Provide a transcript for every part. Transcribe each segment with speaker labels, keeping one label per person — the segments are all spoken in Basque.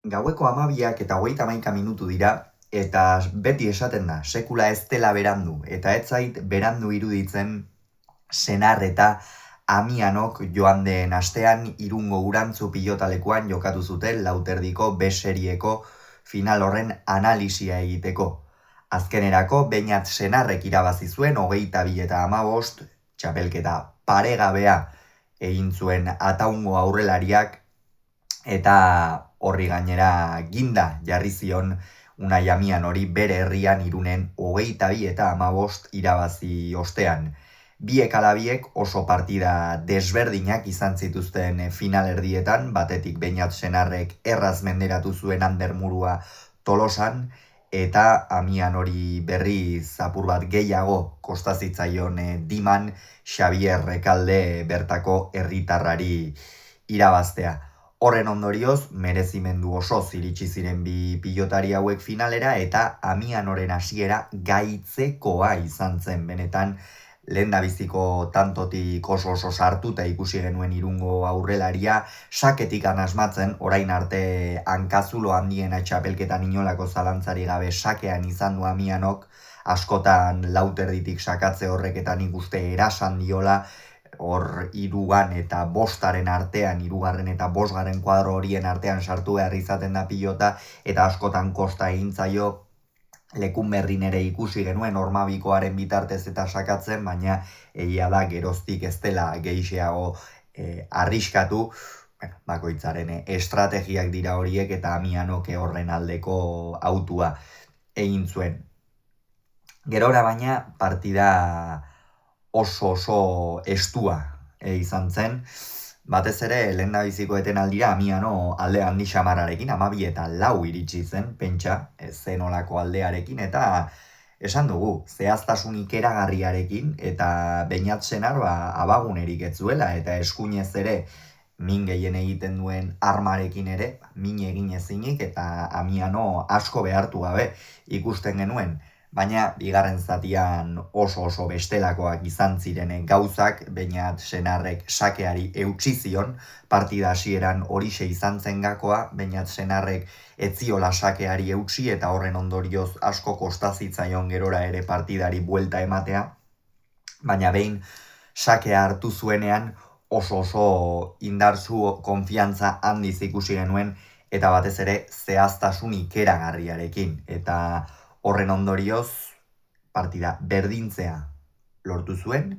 Speaker 1: Gaueko 12:31 dira, eta beti esaten da, sekula ez dela berandu, eta ez zait berandu iruditzen senar eta Amianok joan den astean Irungo Urantzu pilotalekuan jokatu zuten lauterdiko B-serieko final horren analisia egiteko. Azkenerako Beñat Senarrek irabazi zuen 22-15 txapelketa paregabea egin zuen Ataungo aurrelariak, eta horri gainera ginda jarri zion Unai Amianori bere herrian Irunen 22-15 irabazi ostean. Biek ala biek oso partida desberdinak izan zituzten final erdietan, batetik Beñat Senarrek erraz menderatu zuen Andermurua Tolosan, eta Amianori berriz apur bat gehiago kosta zitzaion Diman Xavier Rekalde bertako herritarrari irabaztea. Horren ondorioz, merezimendu osoz iritsi ziren bi pilotari hauek finalera, eta Amianoren hasiera gaitzekoa izan zen benetan. Lehendabiziko tantotik oso sartuta ikusi genuen Irungo aurrelaria, saketik asmatzen, orain arte hankazulo handiena txapelketan inolako zalantzari gabe sakean izan du Amianok, askotan lauterditik sakatze horrek eta nik uste erasan diola, hor 3 eta 5 artean, 3 eta 5 kuadro horien artean sartu behar izaten da pilota, eta askotan kosta egin zaio. Lekun berrin ere ikusi genuen Ormabikoaren bitartez eta sakatzen, baina egia da geroztik ez dela gehixeago arriskatu. Bakoitzaren estrategiak dira horiek, eta Amianok horren aldeko autua egin zuen. Gerora baina partida oso estua izan zen. Batez ere, lehendabiziko etenaldira Amiano alde handi xamararekin, 12-4 iritsi zen, pentsa, zen olako aldearekin, eta esan dugu, zehaztasunik eragarriarekin, eta Beñat Senar abagunerik ez zuela, eta eskuinez ere, min gehien egiten duen armarekin ere, min egin ezinik, eta Amiano asko behartu gabe ikusten genuen. Baina, bigarren zatian oso bestelakoak izan ziren gauzak. Beñat Senarrek sakeari eutsi zion, partida hasieran horixe izan zen gakoa, Beñat Senarrek etziola sakeari eutsi, eta horren ondorioz asko kostazitzaion gerora ere partidari buelta ematea. Baina behin sakea hartu zuenean oso indartsu, konfiantza handiz ikusi genuen, eta batez ere zehaztasun ikeragarriarekin, eta horren ondorioz partida berdintzea lortu zuen,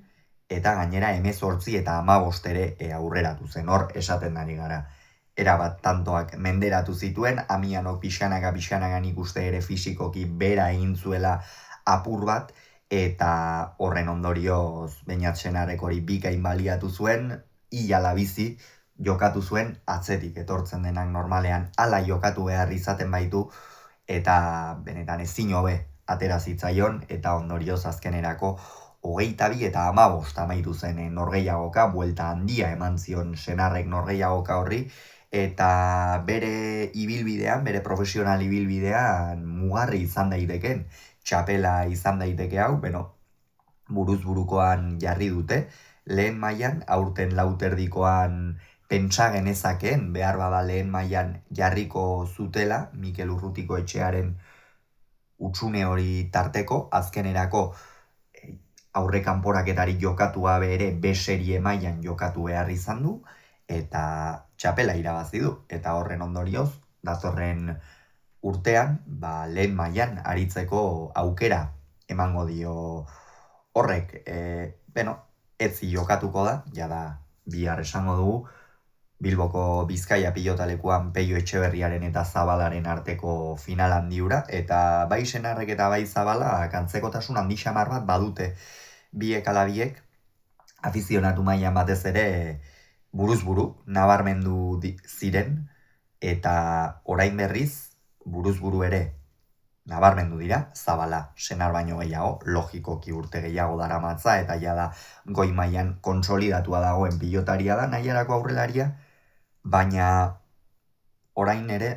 Speaker 1: eta gainera 18 eta 15 ere aurreratu zen. Hor esaten ari gara, erabat tantoak menderatu zituen, Amianok pixkanaka nik uste ere fisikoki bera egin zuela apur bat, eta horren ondorioz Beñat Senarrek hori bikain baliatu zuen, hilala bizi jokatu zuen, atzetik etortzen denak normalean hala jokatu behar izaten baitu, eta benetan ezin hobe atera zitzaion, eta ondorioz azkenerako 22-15 amaitu zen norgehiagoka, buelta handia eman zion Senarrek norgehiagoka horri, eta bere ibilbidean, bere profesional ibilbidean mugarri izan daiteken, txapela izan daiteke hau, buruz burukoan jarri dute, lehen mailan, aurten lauterdikoan pentsa genezakeen, behar bada lehen mailan jarriko zutela, Mikel Urrutiko etxearen utxune hori tarteko, azkenerako aurrekanporaketari jokatu gabe ere B-serie mailan jokatu behar izan du, eta txapela irabazi du, eta horren ondorioz, datorren urtean, lehen mailan aritzeko aukera emango dio horrek. Etzi jokatuko da, jada bihar esango dugu, Bilboko Bizkaia pilotalekuan Peio Etxeberriaren eta Zabalaren arteko final handiura, eta bai Senarrek eta bai Zabala antzekotasun handi xamar bat badute. Biek ala biek, afizionatu mailan batez ere buruz buru nabarmendu ziren, eta orain berriz buruz buru ere nabarmendu dira, Zabala Senar baino gehiago, logikoki urte gehiago daramatza, eta jada goi mailan kontsolidatua dagoen pilotaria da, nahiarako aurrelaria, baina orain ere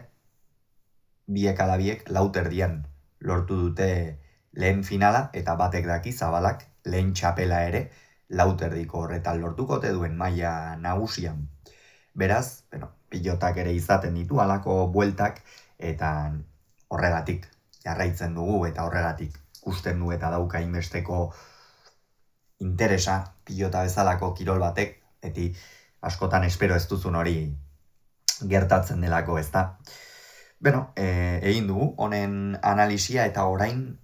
Speaker 1: biek ala biek lauterdian lortu dute lehen finala, eta batek daki Zabalak lehen txapela ere lauterdiko horretan lortukote duen maila nagusian. Beraz, pilotak ere izaten ditu halako bueltak, eta horregatik jarraitzen dugu, eta horregatik ikusten du eta dauka inbesteko interesa pilota bezalako kirol batek, eti askotan espero ez duzun hori gertatzen delako, ezta. Egin dugu honen analisia, eta orain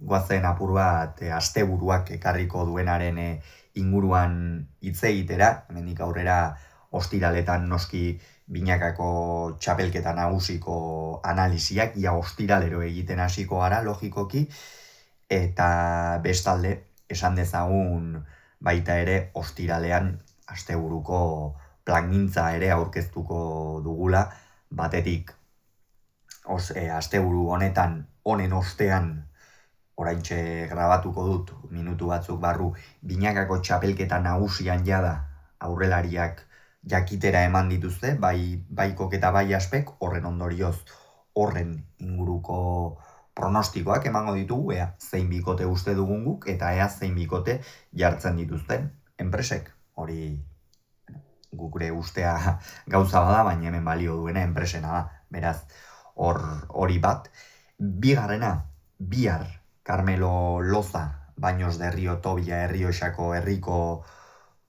Speaker 1: goazen apur bat asteburuak ekarriko duenaren inguruan hitz egitera. Hemendik aurrera ostiraletan noski binakako txapelketa nagusiko analisiak, ia ostiralero egiten hasiko gara logikoki, eta bestalde esan dezagun baita ere ostiralean asteburuko plangintza ere aurkeztuko dugula, batetik asteburu honen ostean, oraintxe grabatuko dut minutu batzuk barru, binakako txapelketa nagusian jada aurrelariak jakitera eman dituzte, bai kok eta bai aspek, horren ondorioz horren inguruko pronostikoak emango ditugu, ea zein bikote uste dugun guk, eta ea zein bikote jartzen dituzten enpresek. Hori gure ustea gauza bada, baina hemen balio duena enpresena da. Beraz, hori bat. Bigarrena, bihar Carmelo Loza, Baños de Rio Tobia Errioxako herriko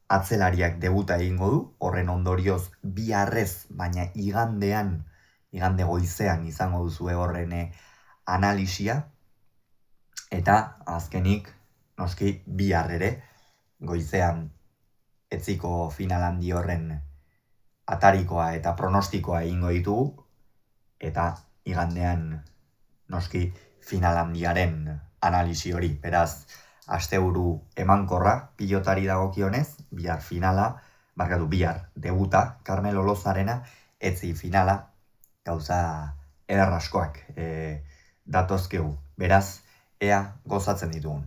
Speaker 1: atzelariak debuta egingo du, horren ondorioz biharrez, baina igande goizean izango duzue horren analisia, eta azkenik, noski bihar ere, goizean etziko final handi horren atarikoa eta pronostikoa egingo ditugu, eta igandean noski final handiaren analisi hori. Beraz, asteburu emankorra pilotari dagokionez, bihar debuta Carmelo Lozarena, etzi finala, gauza eder askoak datozkegu. Beraz, ea gozatzen ditugun.